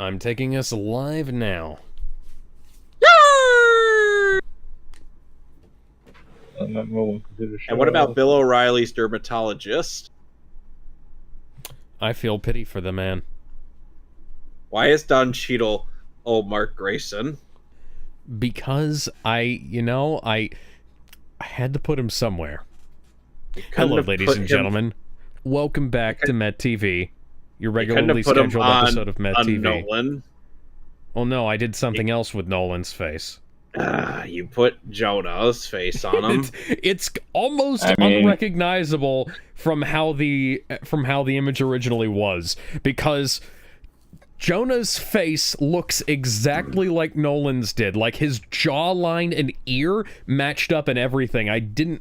I'm taking us live now. And what about Bill O'Reilly's dermatologist? I feel pity for the man. Why is Don Cheadle old Mark Grayson? Because I had to put him somewhere. Hello, ladies and gentlemen. Welcome back to MehTV, your regularly scheduled episode of MehTV. Nolan. Well, no, I did something else with Nolan's face. You put Jonah's face on him. It's almost unrecognizable from how the image originally was, because Jonah's face looks exactly like Nolan's did. Like, his jawline and ear matched up and everything.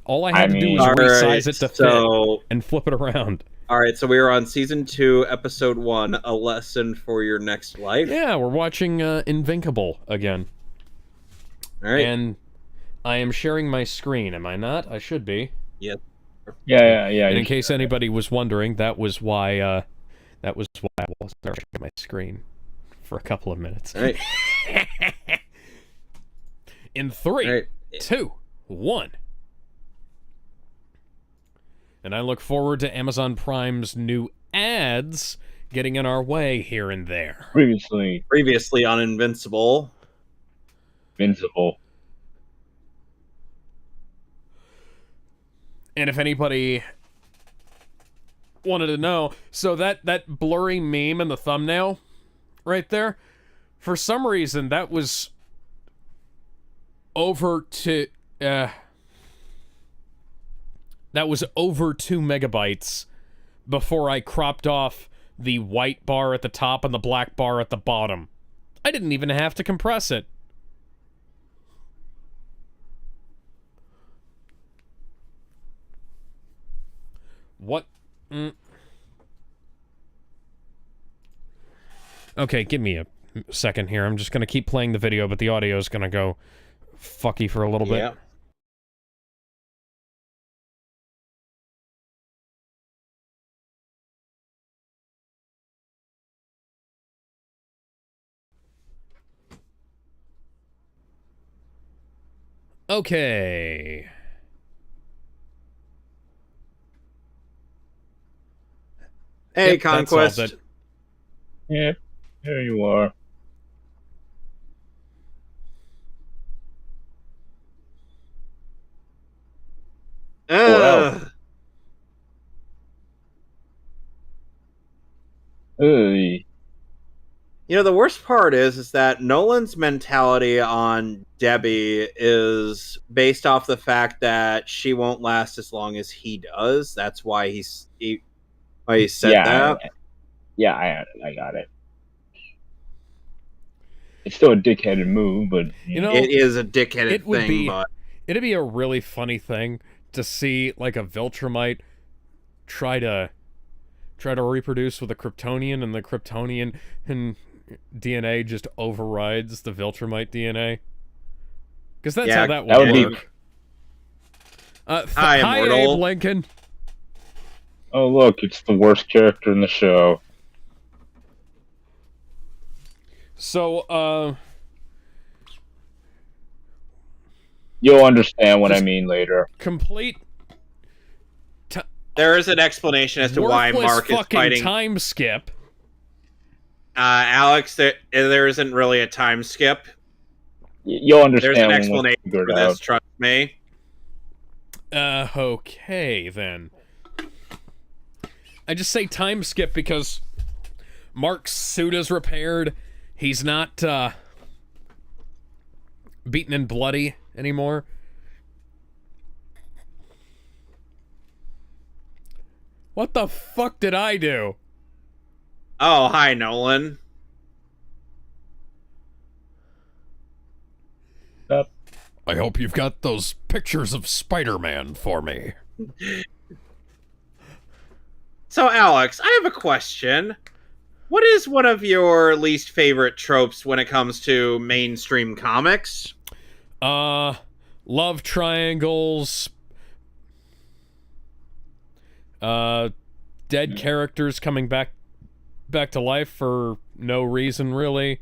All I had to do was resize it to fit and flip it around. Alright, so we were on Season 2, Episode 1, A Lesson for Your Next Life. Yeah, we're watching Invinkable again. Alright. And I am sharing my screen, am I not? I should be. Yep. Yeah. And in case anybody was wondering, that was why I wasn't sharing my screen for a couple of minutes. All right. In 3, 2, 1. And I look forward to Amazon Prime's new ads getting in our way here and there. Previously on Invincible. Invincible. And if anybody wanted to know, so that blurry meme in the thumbnail right there, for some reason that was over 2 megabytes before I cropped off the white bar at the top and the black bar at the bottom. I didn't even have to compress it. What? Okay, give me a second here. I'm just going to keep playing the video, but the audio is going to go fucky for a little bit. Okay. Hey, Yep, Conquest. Yeah, there you are. Hey. You know, the worst part is that Nolan's mentality on Debbie is based off the fact that she won't last as long as he does. That's why he said that. I got it. It's still a dickheaded move, but you know, it is a dickheaded thing. It'd be a really funny thing to see, like, a Viltrumite try to reproduce with a Kryptonian, and the Kryptonian and DNA just overrides the Viltrumite DNA. Because that's how that would work. Hi, Abe Lincoln. Oh, look, it's the worst character in the show. So, you'll understand what I mean later. Complete. There is an explanation as to why Mark is fighting. Time skip. Alex, there isn't really a time skip. You'll understand. There's an explanation for this. Trust me. Okay then. I just say time skip because Mark's suit is repaired. He's not beaten and bloody anymore. What the fuck did I do? Oh, hi, Nolan. I hope you've got those pictures of Spider-Man for me. So, Alex, I have a question. What is one of your least favorite tropes when it comes to mainstream comics? Love triangles. Dead characters coming back back to life for no reason, really.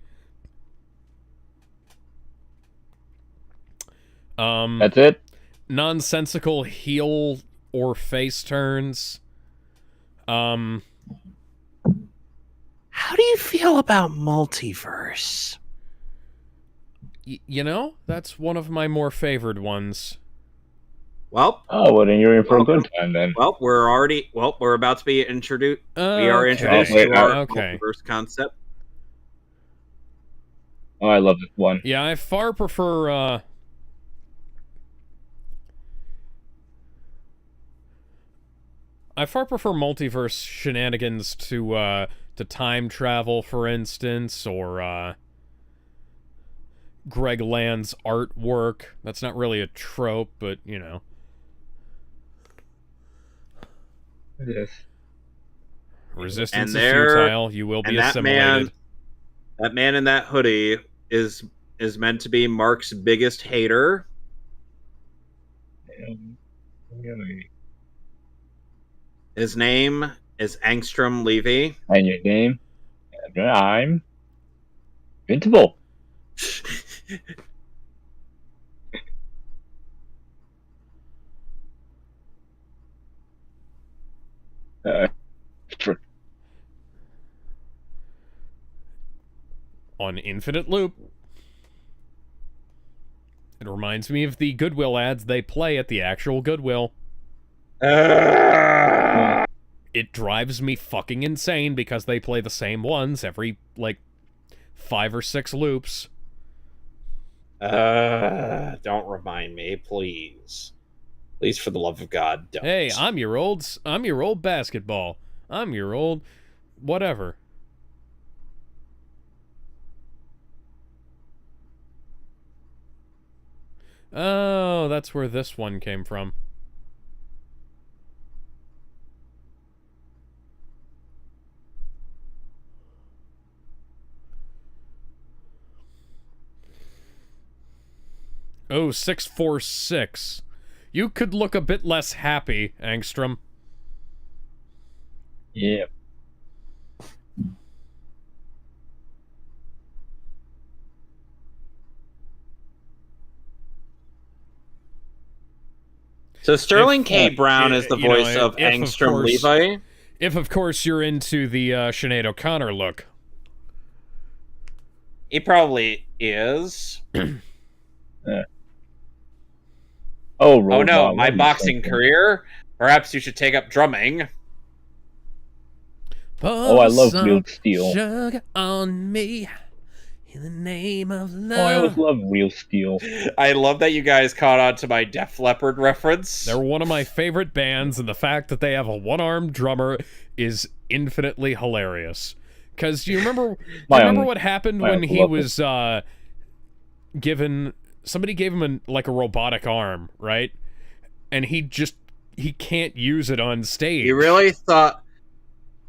That's it? Nonsensical heel or face turns. How do you feel about multiverse? You know, that's one of my more favored ones. Well, Then you're in for a good time then. Well, we're about to be introduced. We are introduced to our multiverse concept. Oh, I love this one. Yeah, I far prefer, multiverse shenanigans to time travel, for instance, or, Greg Land's artwork. That's not really a trope, but, you know. Yes. Resistance is futile. You will be assimilated. That man in that hoodie is meant to be Mark's biggest hater. His name is Angstrom Levy. And your name? I'm Invincible. On Infinite Loop. It reminds me of the Goodwill ads they play at the actual Goodwill. It drives me fucking insane because they play the same ones every, like, 5 or 6 loops. Don't remind me, please. Please, for the love of God, don't. Hey, I'm your old basketball. I'm your old whatever. Oh, that's where this one came from. Oh, 646. You could look a bit less happy, Angstrom. Yeah. So Sterling K. Brown is the voice of Angstrom Levi. If, of course, you're into the Sinead O'Connor look. He probably is. Oh no, my boxing career? Perhaps you should take up drumming. Oh, I love Real Steel. Sugar on me in the name of love. Oh, I always love Real Steel. I love that you guys caught on to my Def Leppard reference. They're one of my favorite bands, and the fact that they have a one-armed drummer is infinitely hilarious. Because you remember what happened when he was given... Somebody gave him a robotic arm, right? And he can't use it on stage. You really thought...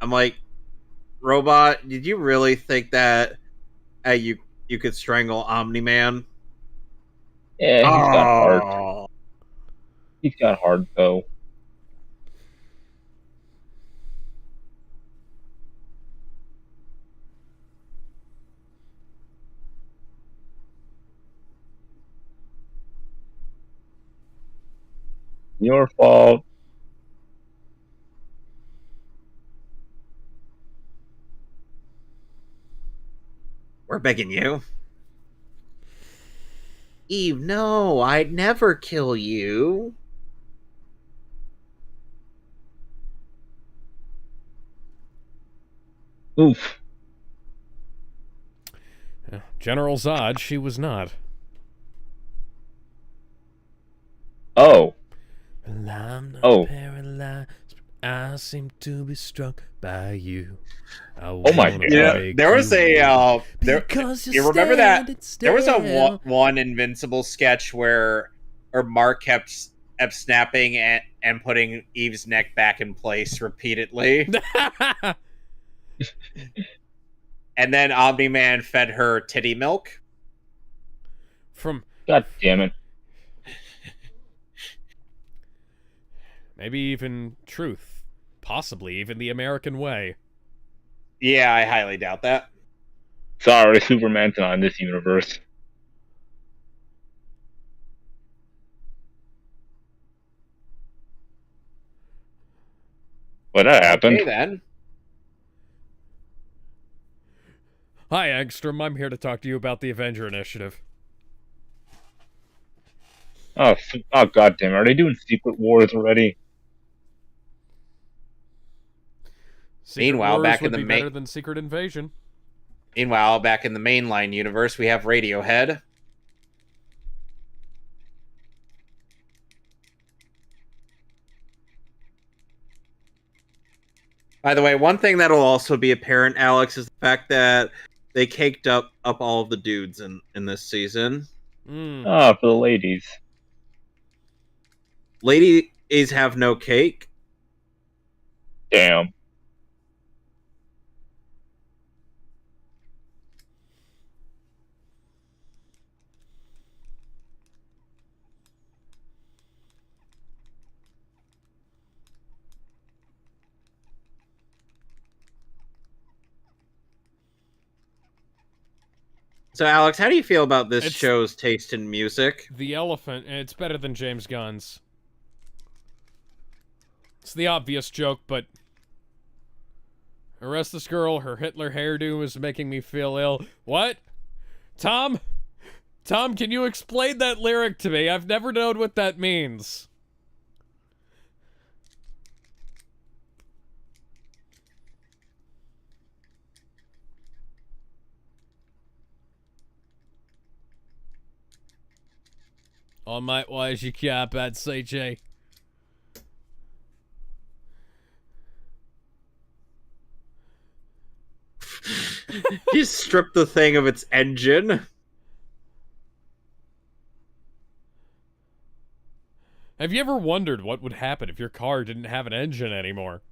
I'm like, robot, did you really think that you could strangle Omni-Man? Yeah, he's got heart. He's got heart, though. Your fault. We're begging you. Eve, no, I'd never kill you. Oof. General Zod, she was not. Oh. Well, I'm not paralyzed, but I seem to be struck by you. Oh my god! Yeah, there was a you remember that there was a one Invincible sketch where Mark kept snapping and putting Eve's neck back in place repeatedly, and then Omni-Man fed her titty milk. God damn it! Maybe even truth, possibly even the American way. Yeah, I highly doubt that. Sorry, Superman's not in this universe. But that happened. Okay, then. Hi, Angstrom. I'm here to talk to you about the Avenger Initiative. Oh, goddamn! Are they doing Secret Wars already? Secret Meanwhile, Wars back in would the be main. better than Secret Invasion. Meanwhile, back in the mainline universe, we have Radiohead. By the way, one thing that'll also be apparent, Alex, is the fact that they caked up all of the dudes in this season. Oh, for the ladies. Ladies have no cake. Damn. So, Alex, how do you feel about this show's taste in music? The Elephant, it's better than James Gunn's. It's the obvious joke, but... Arrest this girl, her Hitler hairdo is making me feel ill. What? Tom? Tom, can you explain that lyric to me? I've never known what that means. Oh, mate, why is your car bad, CJ? You strip the thing of its engine. Have you ever wondered what would happen if your car didn't have an engine anymore?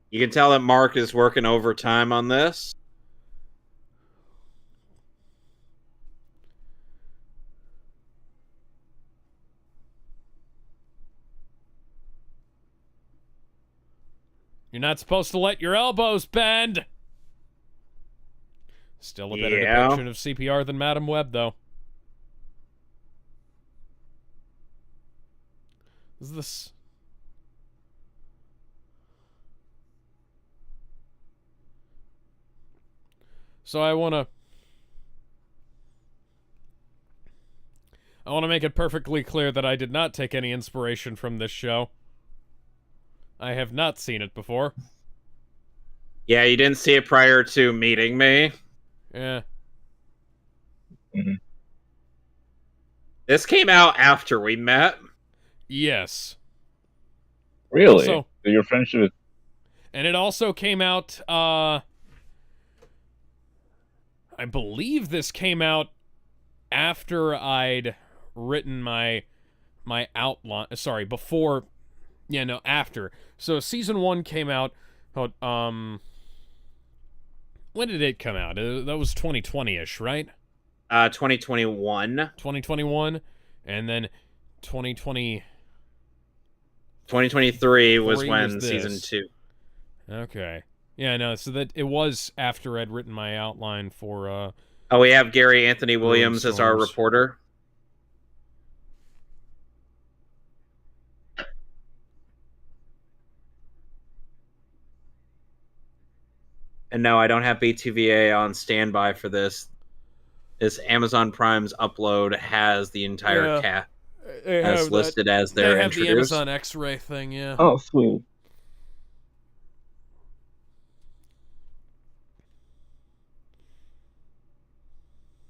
You can tell that Mark is working overtime on this. You're not supposed to let your elbows bend! Still a better depiction of CPR than Madam Web, though. Is this... So I want to make it perfectly clear that I did not take any inspiration from this show. I have not seen it before. Yeah, you didn't see it prior to meeting me. Yeah. Mm-hmm. This came out after we met. Yes. Really? Also, so your friendship is... And it also came out, I believe this came out after I'd written my outline. Sorry, before. Yeah, no, after. So season 1 came out. When did it come out? That was 2020-ish, right? 2021. 2021, and then 2020. 2023 was when season 2. Okay. Yeah, no, so that it was after I'd written my outline for Oh, we have Gary Anthony Williams as our reporter. And no, I don't have BTVA on standby for this. This Amazon Prime's upload has the entire cast as listed as they're They have introduced. the Amazon X-Ray thing, yeah. Oh, sweet.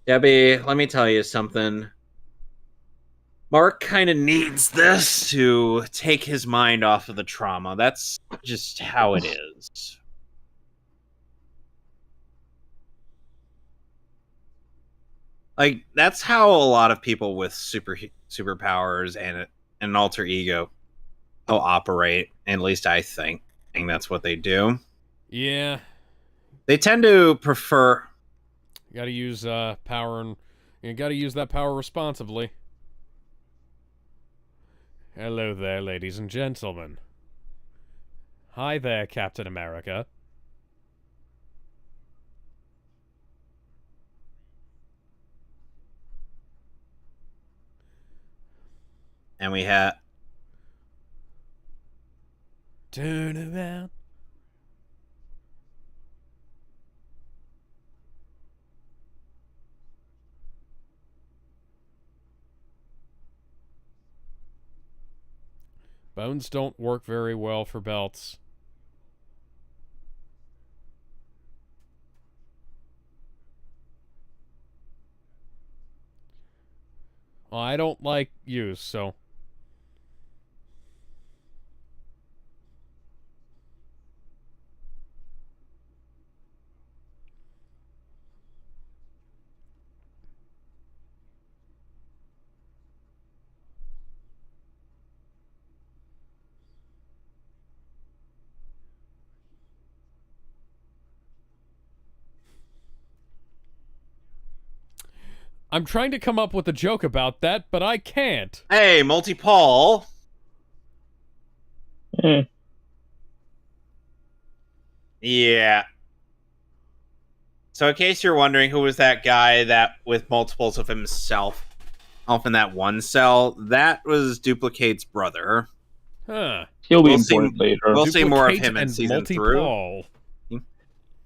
Debbie, let me tell you something. Mark kind of needs this to take his mind off of the trauma. That's just how it is. Like, that's how a lot of people with superpowers and an alter ego will operate. At least I think that's what they do. Yeah. They tend to prefer... You gotta use power, and you gotta use that power responsibly. Hello there, ladies and gentlemen. Hi there, Captain America. And we had... Turn around. Bones don't work very well for belts. Well, I don't like use, so... I'm trying to come up with a joke about that, but I can't. Hey, Multi-Paul. Yeah. So in case you're wondering who was that guy that with multiples of himself off in that one cell, that was Duplicate's brother. Huh. He'll be important later. We'll see more of him in and season 3. Multi-Paul.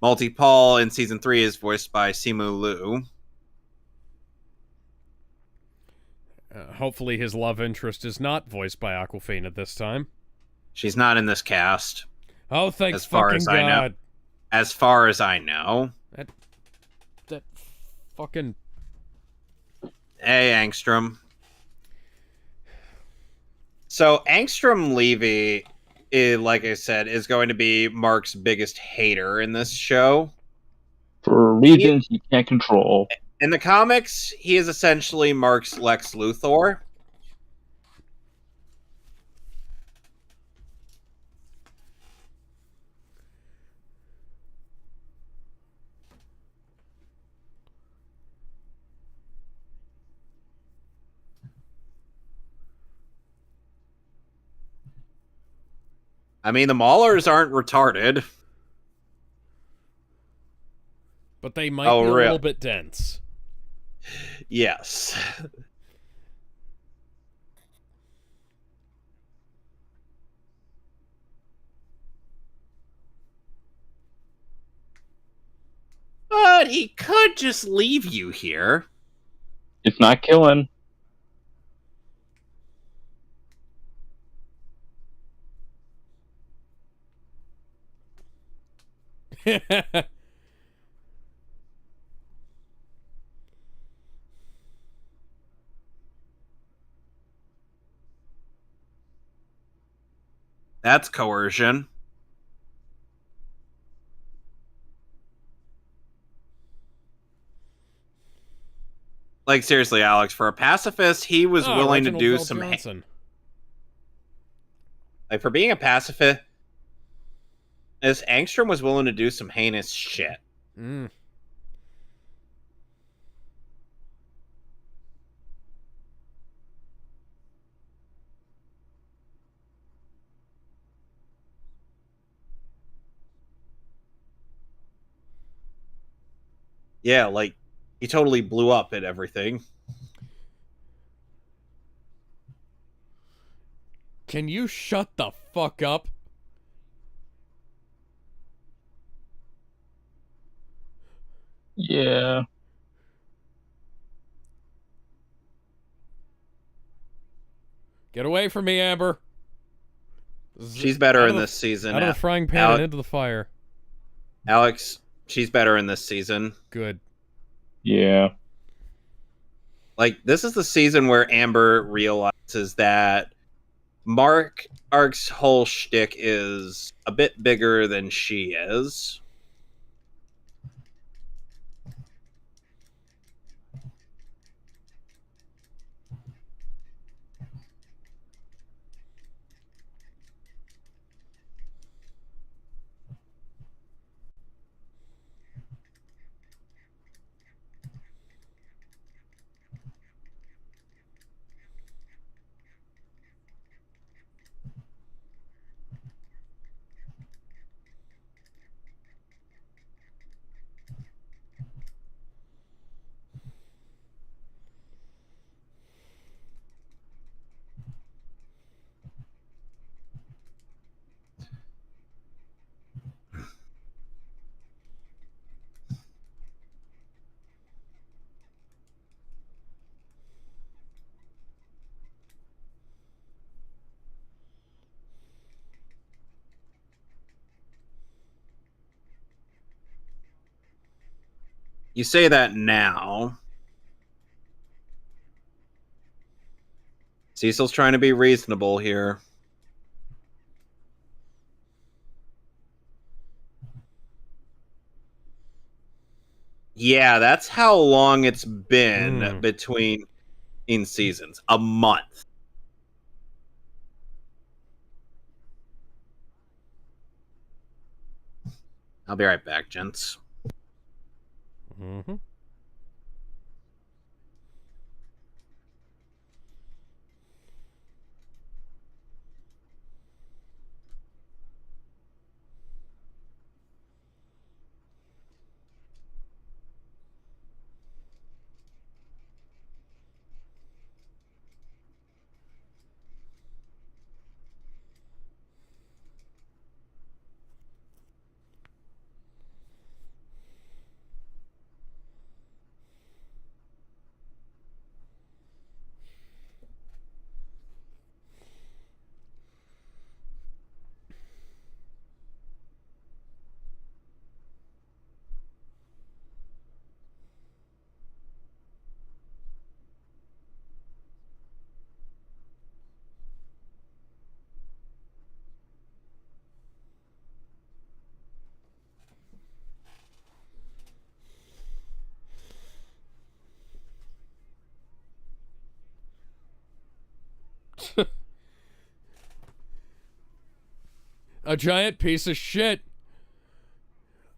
Multi-Paul in season 3 is voiced by Simu Liu. Hopefully his love interest is not voiced by Awkwafina this time. She's not in this cast. Oh, thank as far fucking as God. I know. As far as I know. That fucking... Hey, Angstrom. So, Angstrom Levy, like I said, is going to be Mark's biggest hater in this show. For reasons he can't control. In the comics, he is essentially Mark's Lex Luthor. I mean, the Maulers aren't retarded. But they might be a little bit dense. Yes. But he could just leave you here. It's not killing. That's coercion. Like, seriously, Alex, for a pacifist, he was willing Reginald to do Bell some... Johnson. Like, for being a pacifist, this Angstrom was willing to do some heinous shit. Mm. Yeah, like, he totally blew up at everything. Can you shut the fuck up? Yeah. Get away from me, Amber. She's better in this season. Out of the frying pan and into the fire. Alex, she's better in this season. Good. Yeah. Like, this is the season where Amber realizes that Ark's whole shtick is a bit bigger than she is. You say that now. Cecil's trying to be reasonable here. Yeah, that's how long it's been between seasons. A month. I'll be right back, gents. Mm-hmm. A giant piece of shit.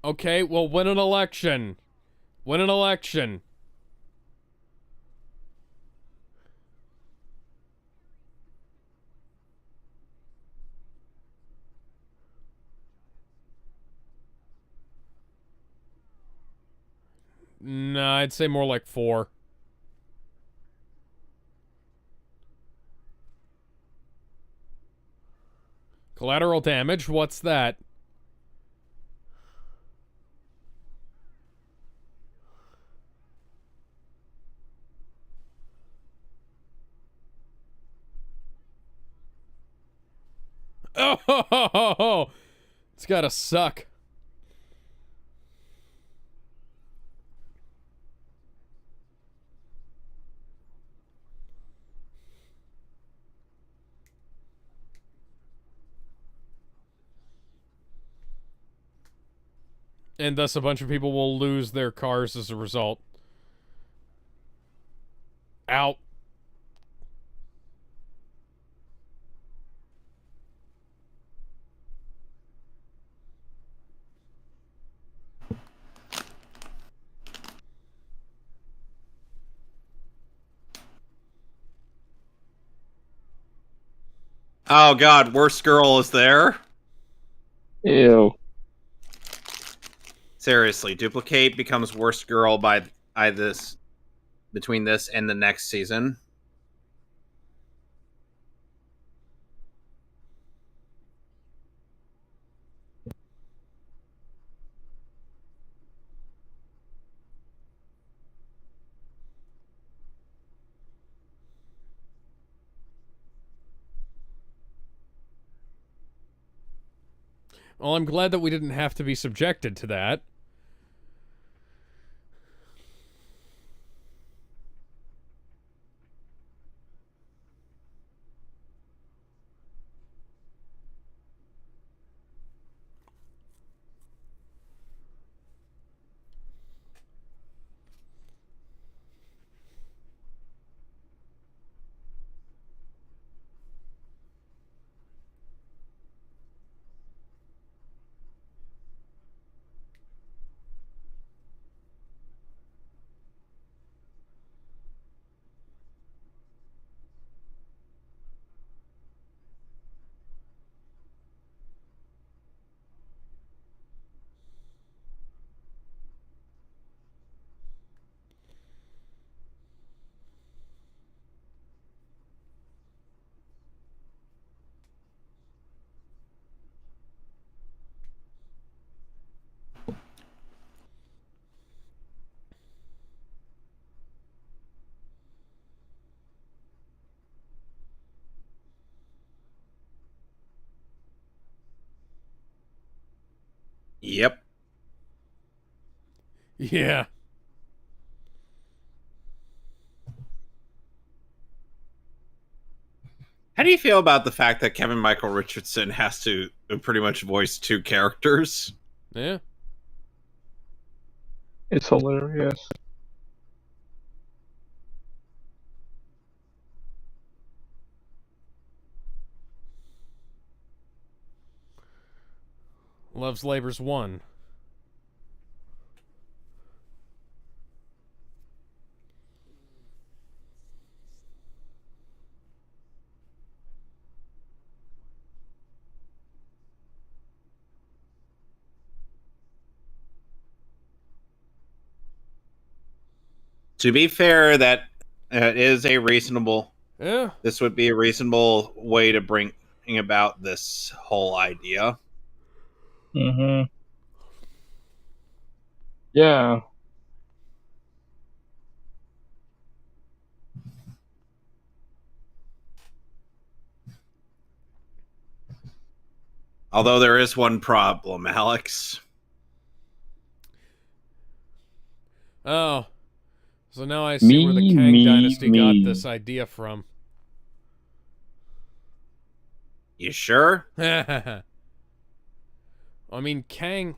Okay, well, win an election. Win an election. Nah, I'd say more like 4. Collateral damage, what's that? Oh, it's gotta suck. And thus a bunch of people will lose their cars as a result. Out. Oh god, worst girl is there? Ew. Seriously, Duplicate becomes worst girl by this between this and the next season. Well, I'm glad that we didn't have to be subjected to that. Yep. Yeah. How do you feel about the fact that Kevin Michael Richardson has to pretty much voice 2 characters? Yeah. It's hilarious. Loves Labor's 1. To be fair, that is a reasonable. Yeah. This would be a reasonable way to bring about this whole idea. Mm-hmm. Yeah. Although there is one problem, Alex. Oh. So now I see where the Kang Dynasty got this idea from. You sure? I mean, Kang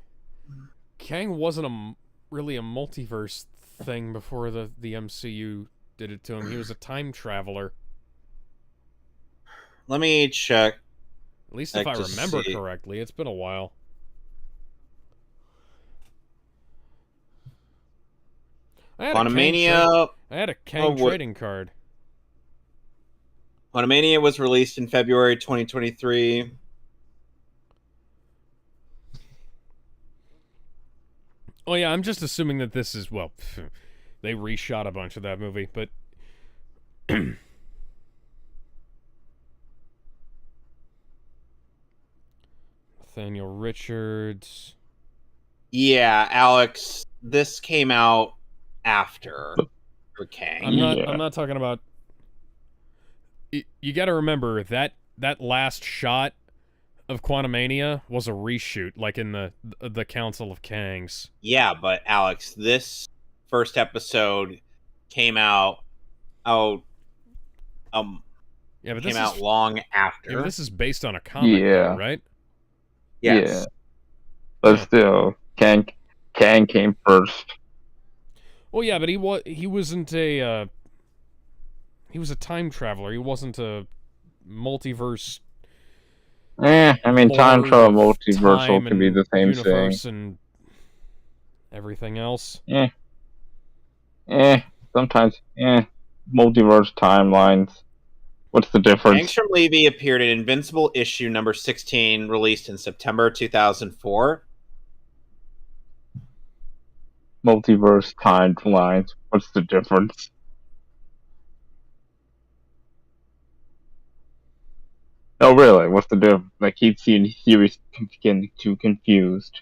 wasn't really a multiverse thing before the MCU did it to him. He was a time traveler. Let me check. At least if I remember correctly. It's been a while. I had a Kang trading card. Quantumania was released in February 2023. Oh yeah, I'm just assuming that this is, well, they reshot a bunch of that movie, but Nathaniel Richards. Yeah, Alex, this came out after for Kang. I'm not talking about. You got to remember that last shot of Quantumania was a reshoot, like in the Council of Kangs. Yeah, but Alex, this first episode came out yeah, but came out long after. Yeah, but this is based on a comic, though, right? Yes. Yeah. But still, Kang came first. Well, yeah, but he wasn't a he was a time traveler. He wasn't a multiverse. I mean, time travel, multiversal could be the same universe thing. And everything else. Sometimes, multiverse timelines. What's the difference? Angstrom Levy appeared in Invincible issue number 16, released in September 2004. Multiverse timelines. What's the difference? Oh, really? What's the difference? I keep seeing theories getting too confused.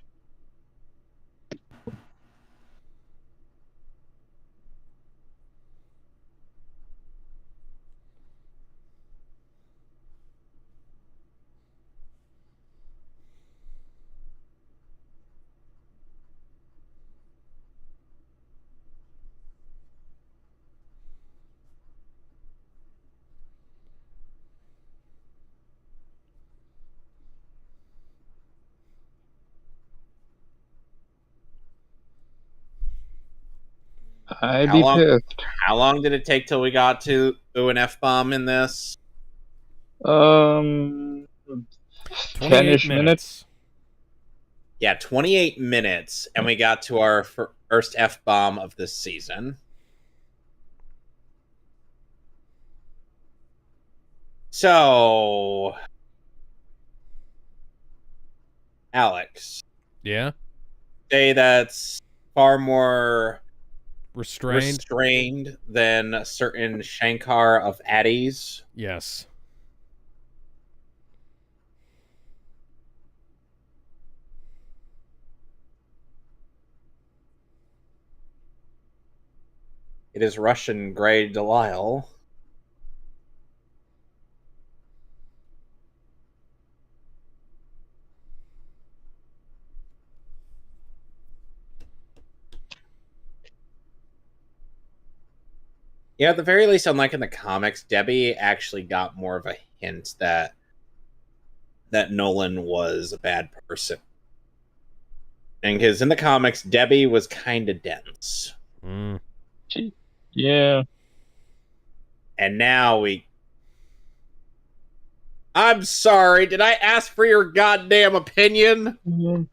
I'd be pissed. How long did it take till we got to an F-bomb in this? 10-ish minutes. Yeah, 28 minutes, and we got to our first F-bomb of this season. So, Alex. Yeah? Say that's far more restrained than a certain Shankar of Addies. Yes. It is Russian Grey Delisle. Yeah, at the very least, unlike in the comics, Debbie actually got more of a hint that Nolan was a bad person. And because in the comics, Debbie was kind of dense. Mm. Yeah. And now I'm sorry, did I ask for your goddamn opinion? Mm-hmm.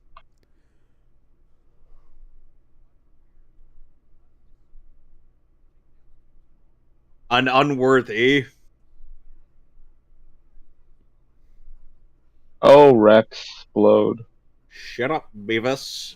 Unworthy. Oh, Rex explode. Shut up, Beavis.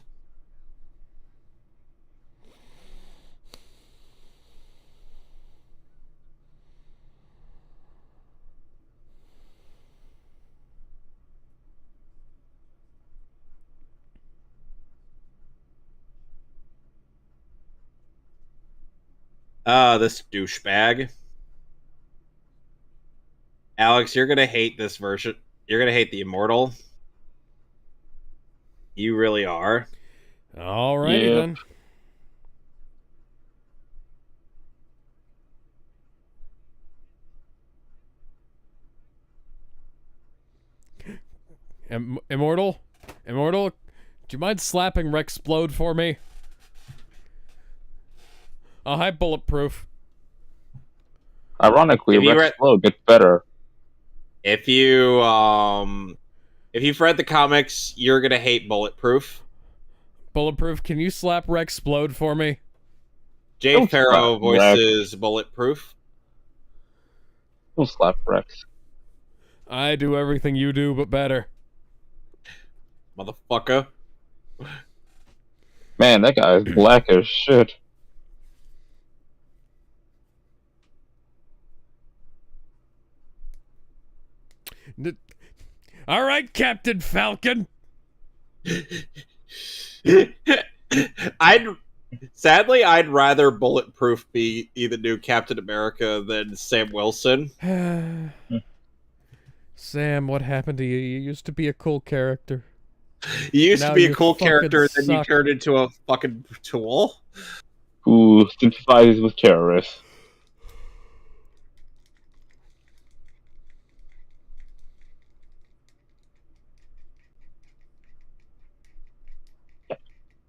This douchebag. Alex, you're gonna hate this version. You're gonna hate the Immortal. You really are. Alrighty then. Immortal? Immortal? Do you mind slapping Rexplode for me? Oh, hi, Bulletproof. Ironically, Rexplode gets better. If you've read the comics, you're gonna hate Bulletproof. Bulletproof, can you slap Rexplode for me? Jay Farrow voices Rex. Bulletproof. Don't slap Rex. I do everything you do, but better. Motherfucker. Man, that guy is black as shit. All right, Captain Falcon. I'd rather Bulletproof be the new Captain America than Sam Wilson. Sam, what happened to you? You used to be a cool character. You used to be a cool character, then you turned into a fucking tool. Who sympathizes with terrorists.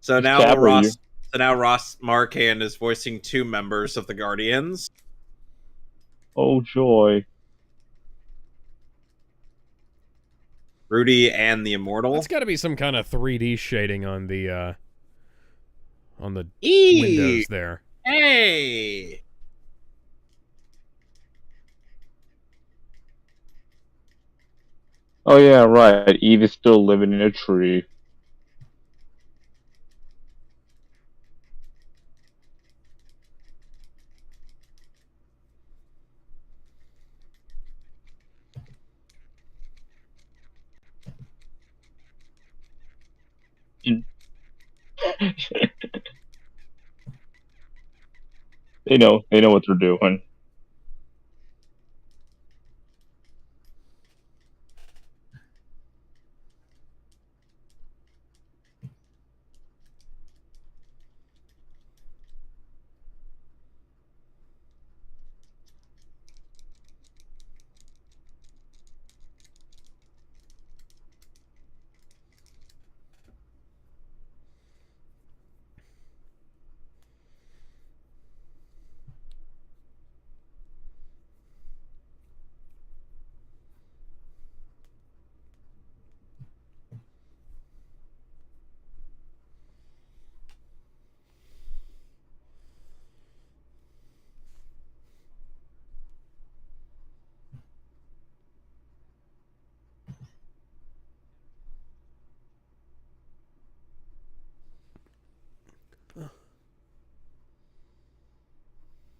So now Ross Marquand is voicing 2 members of the Guardians. Oh joy. Rudy and the Immortal. That's got to be some kind of 3D shading on the windows there. Hey. Oh yeah, right. Eve is still living in a tree. They know what they're doing.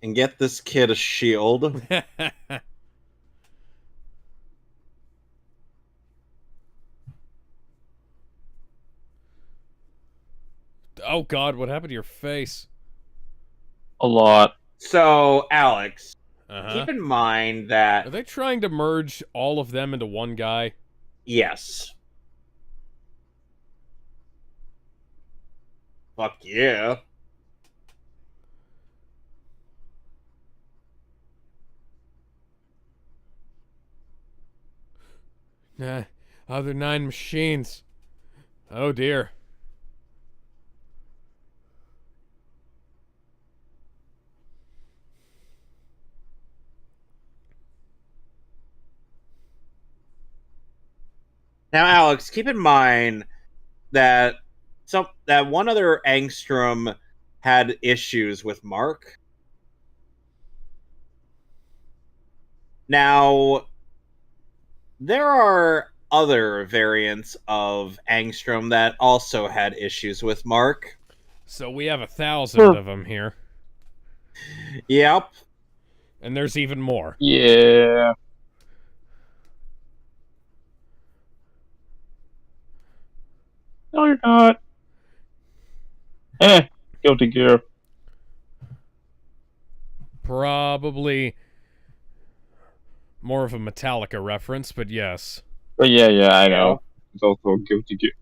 And get this kid a shield. Oh god, what happened to your face? A lot. So, Alex, keep in mind that... Are they trying to merge all of them into one guy? Yes. Fuck yeah. Other 9 machines. Oh dear. Now, Alex, keep in mind that that one other Angstrom had issues with Mark. Now, there are other variants of Angstrom that also had issues with Mark. So we have 1,000 of them here. Yep. And there's even more. Yeah. No, you're not. Guilty Gear. Probably more of a Metallica reference, but yes. But yeah, I know. It's also a Guilty Gear.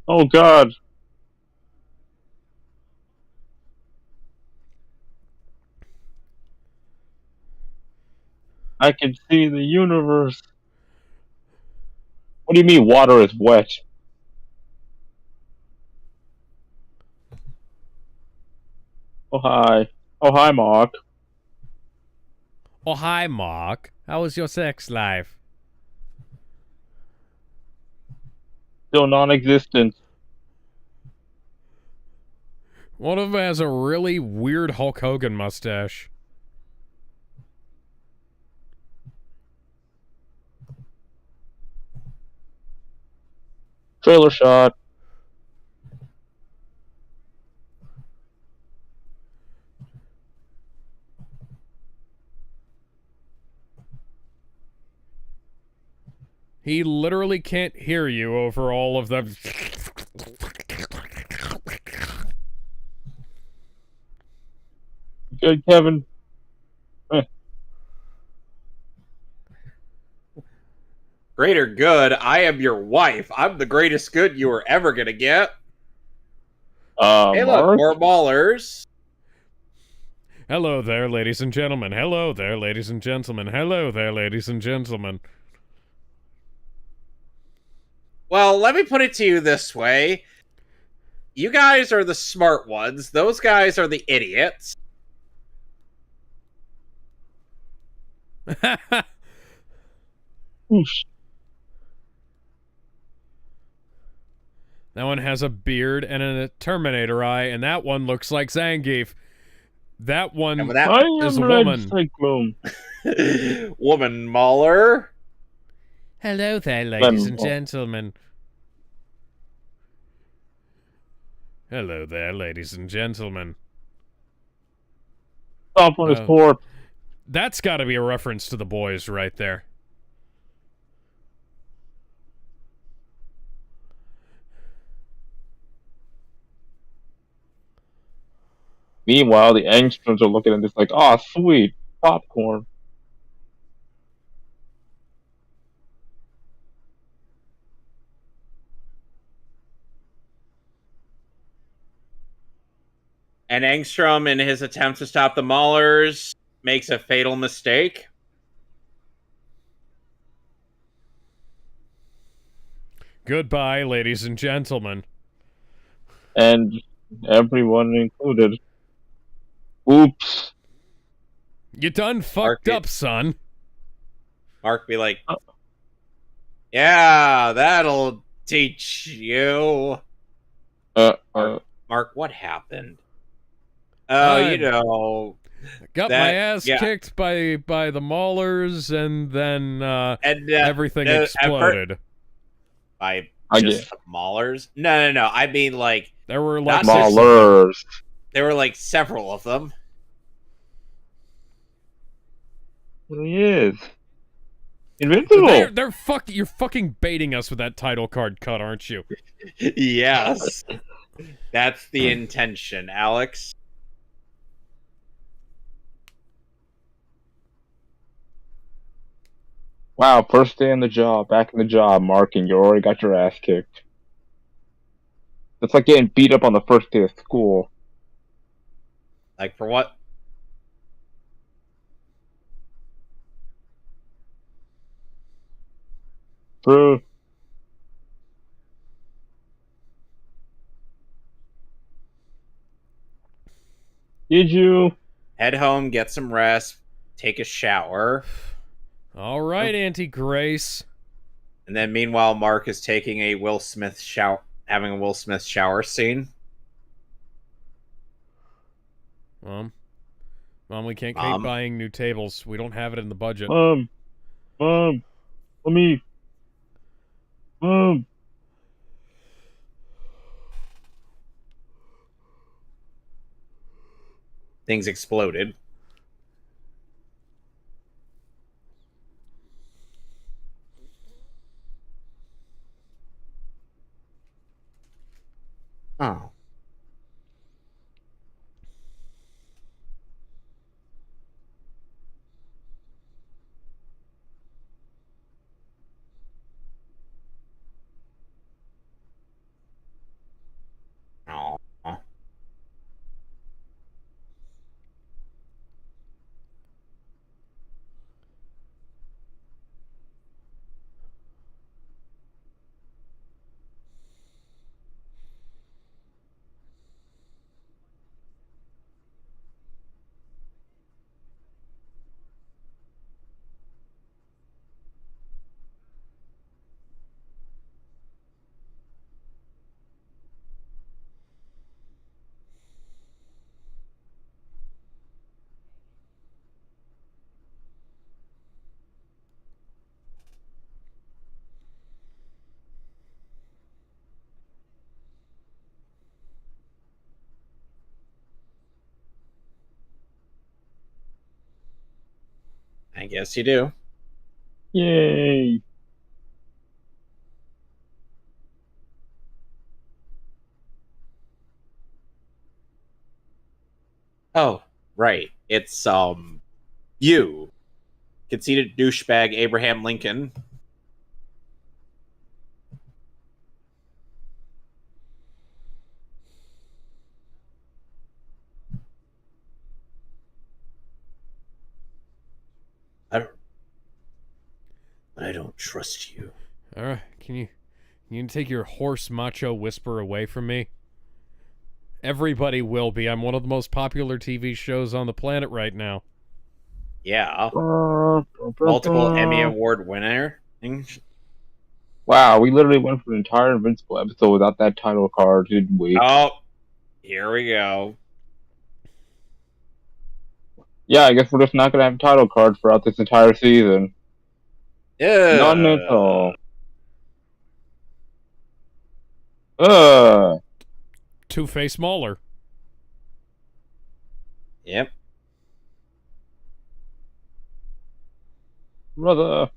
Oh God. I can see the universe. What do you mean water is wet? Oh hi. Oh hi, Mark. Oh, hi, Mark. How was your sex life? Still non-existent. One of them has a really weird Hulk Hogan mustache. Trailer shot. He literally can't hear you over all of the... Good, Kevin. Greater good. I am your wife. I'm the greatest good you were ever gonna get. Hey, look, Mark? more ballers. Hello there, ladies and gentlemen. Hello there, ladies and gentlemen. Hello there, ladies and gentlemen. Well, let me put it to you this way. You guys are the smart ones. Those guys are the idiots. Oosh. That one has a beard and a Terminator eye, and that one looks like Zangief. That one is a woman. Cyclone. Woman Mauler. Hello there, ladies and gentlemen. Hello there, ladies and gentlemen. Stop on his corpse. That's got to be a reference to The Boys right there. Meanwhile, the Angstroms are looking at this like, oh, sweet, popcorn. And Angstrom, in his attempt to stop the Maulers, makes a fatal mistake. Goodbye, ladies and gentlemen. And everyone included. Oops. You done fucked up, son. Mark be like, yeah, that'll teach you. Mark, what happened? You know, got my ass kicked by the Maulers, and then everything exploded. By just the Maulers? No. I mean, like, there were like Maulers. There were like several of them. Well, he is. Invincible. They're you're fucking baiting us with that title card cut, aren't you? Yes. That's the intention, Alex. Wow, first day on the job, back in the job, Mark, and you already got your ass kicked. It's like getting beat up on the first day of school. Like, for what? Bro. Did you? Head home, get some rest, take a shower. All right, Auntie Grace. And then meanwhile, Mark is taking a Will Smith shower, having a Will Smith shower scene. Mom, we can't keep Mom. buying new tables. We don't have it in the budget. Mom, let me. Mom. Things exploded. Oh. Oh. I guess you do. Yay. Oh, right. It's you, conceited douchebag Abraham Lincoln. I don't trust you. All right, can you take your hoarse macho whisper away from me? Everybody will be. I'm one of the most popular TV shows on the planet right now. Yeah. Multiple Emmy Award winner. Wow, we literally went for an entire Invincible episode without that title card, didn't we? Oh, here we go. Yeah, I guess we're just not gonna have a title card throughout this entire season. None at all. Two-Face Mauler. Yep. Brother.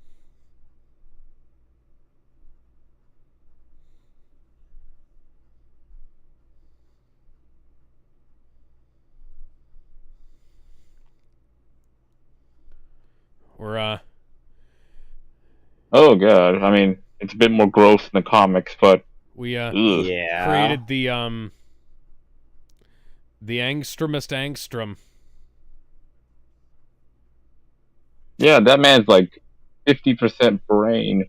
We're Oh god, I mean, it's a bit more gross in the comics, but we yeah. created the Angstromist Angstrom. yeah, that man's like 50% brain.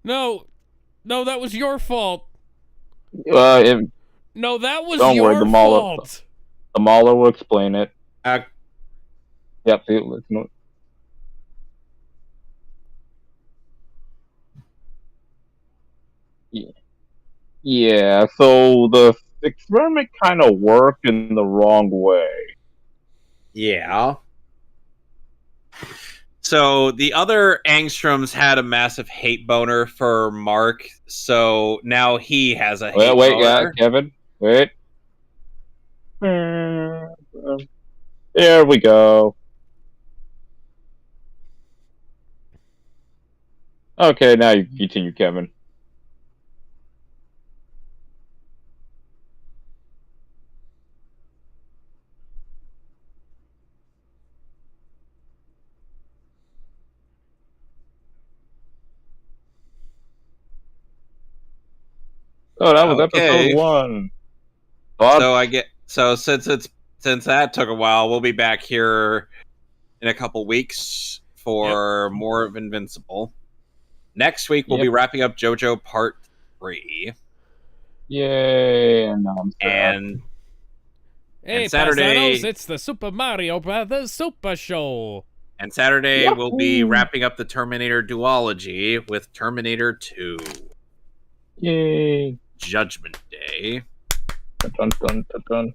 No, that was your fault. No, that was don't your worry, fault. The Mauler will explain it. Yep, let's know. Yeah, so the experiment kind of worked in the wrong way. Yeah. So the other Angstroms had a massive hate boner for Mark, so now he has a hate boner. Yeah, Kevin, wait. There we go. Okay, now you continue, Kevin. Oh, that was episode 1. But... So since that took a while, we'll be back here in a couple weeks for more of Invincible. Next week we'll be wrapping up JoJo Part 3. Yay! And hey, Saturday, paisanos, it's the Super Mario Brothers Super Show. And Saturday we'll be wrapping up the Terminator duology with Terminator 2. Yay! Judgment Day. Dun, dun, dun, dun.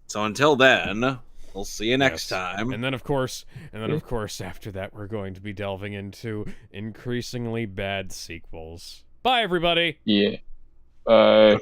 So until then, we'll see you next time. And then of course, after that we're going to be delving into increasingly bad sequels. Bye, everybody. Yeah. Bye.